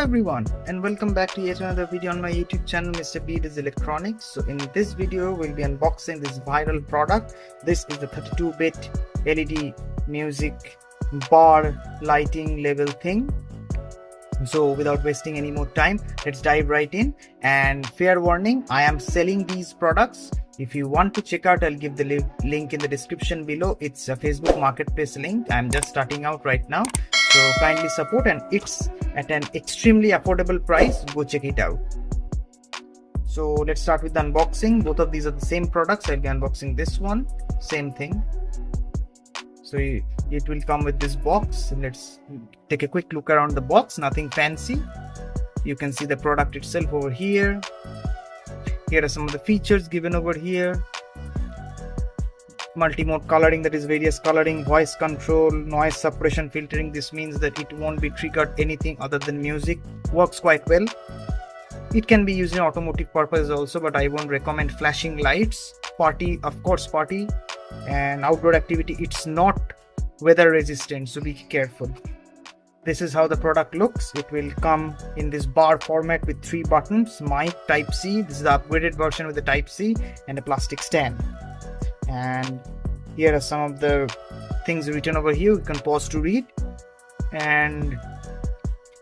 everyone, and welcome back to yet another video on my YouTube channel, mrbdoeselectronics. So in this video we'll be unboxing this viral product. This is the 32-bit LED music bar lighting level thing. So without wasting any more time, let's dive right in. And fair warning, I am selling these products. If you want to check out, I'll give the link in the description below. It's a Facebook marketplace link. I'm just starting out right now, so kindly support, and it's at an extremely affordable price. Go check it out. So let's start with the unboxing. Both of these are the same products. I'll be unboxing this one, same thing. So it will come with this box. Let's take a quick look around the box. Nothing fancy. You can see the product itself over here. Here are some of the features given over here. Multi-mode coloring, that is various coloring, voice control, noise suppression, filtering. This means that it won't be triggered anything other than music. Works quite well. It can be used in automotive purposes also, but I won't recommend flashing lights. Party, of course, party and outdoor activity. It's not weather resistant, so be careful. This is how the product looks. It will come in this bar format with 3 buttons, mic, type C. This is the upgraded version with the type C and a plastic stand. And here are some of the things written over here. You can pause to read. And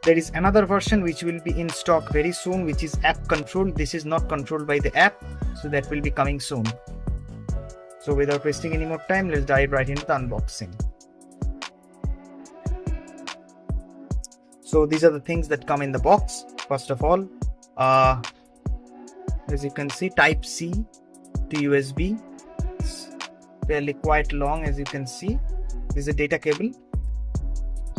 there is another version which will be in stock very soon, which is app controlled. This is not controlled by the app, so that will be coming soon. So without wasting any more time, let's dive right into the unboxing. So these are the things that come in the box. First of all, as you can see, type C to USB. It's fairly quite long, as you can see. This is a data cable.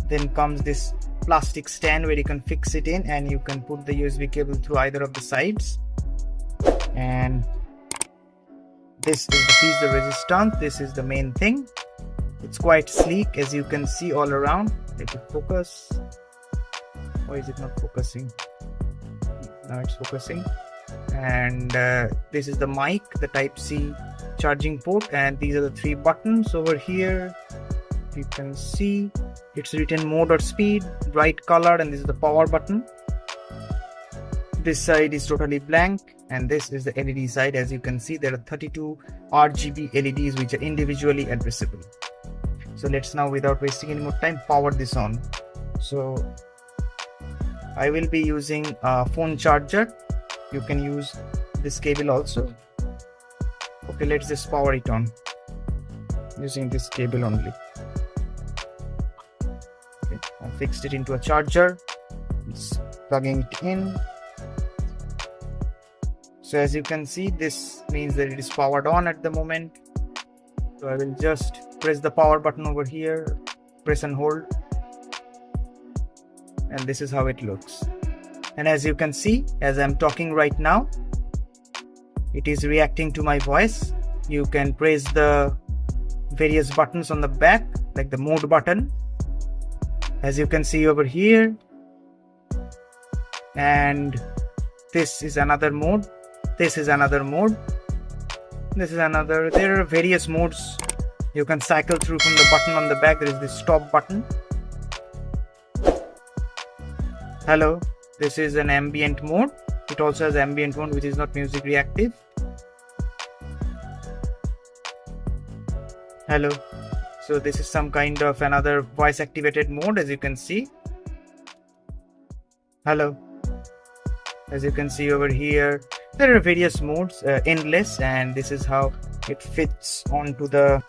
Then comes this plastic stand where you can fix it in, and you can put the USB cable through either of the sides. And this is the piece de resistance. This is the main thing. It's quite sleek, as you can see all around. Let it focus. Why is it not focusing? Now it's focusing. And this is the mic, the type C charging port, and these are the 3 buttons over here. You can see it's written mode or speed, bright color, and this is the power button. This side is totally blank, and this is the LED side. As you can see, there are 32 RGB LEDs which are individually addressable. So let's now, without wasting any more time, power this on. So I will be using a phone charger. You can use this cable also. Okay, let's just power it on using this cable only. Okay, I fixed it into a charger. It's plugging it in. So as you can see, this means that it is powered on at the moment. So I will just press the power button over here, press and hold. And this is how it looks. And as you can see, as I'm talking right now, it is reacting to my voice. You can press the various buttons on the back, like the mode button, as you can see over here. And this is another mode. This is another mode. This is another. There are various modes you can cycle through from the button on the back. There is this stop button. Hello, this is an ambient mode. It also has ambient mode, which is not music reactive. Hello. So this is some kind of another voice activated mode, as you can see. Hello. As you can see over here, there are various modes, endless, and this is how it fits onto the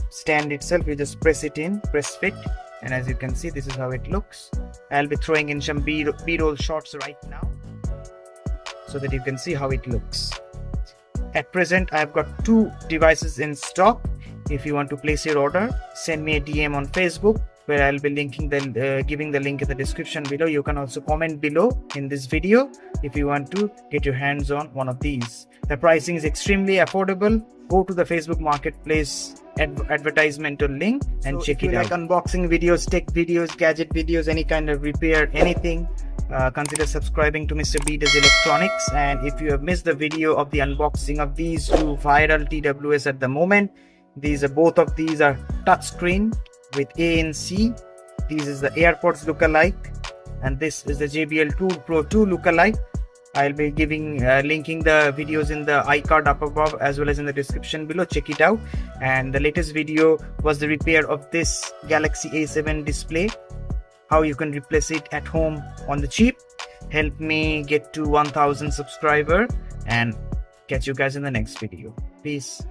stand itself. You just press it in, press fit. And as you can see, this is how it looks. I'll be throwing in some B-roll shots right now so that you can see how it looks. At present, I've got 2 devices in stock. If you want to place your order, send me a DM on Facebook, where I'll be linking giving the link in the description below. You can also comment below in this video if you want to get your hands on one of these. The pricing is extremely affordable. Go to the Facebook marketplace advertisement link and check it out. Like unboxing videos, tech videos, gadget videos, any kind of repair, anything, consider subscribing to Mr. Electronics. And if you have missed the video of the unboxing of these 2 viral TWS at the moment, both of these are touchscreen with ANC. This is the AirPods lookalike. and this is the JBL 2 Pro 2 lookalike. I'll be linking the videos in the iCard up above as well as in the description below. Check it out. And the latest video was the repair of this Galaxy A7 display, how you can replace it at home on the cheap. Help me get to 1000 subscriber, and catch you guys in the next video. Peace.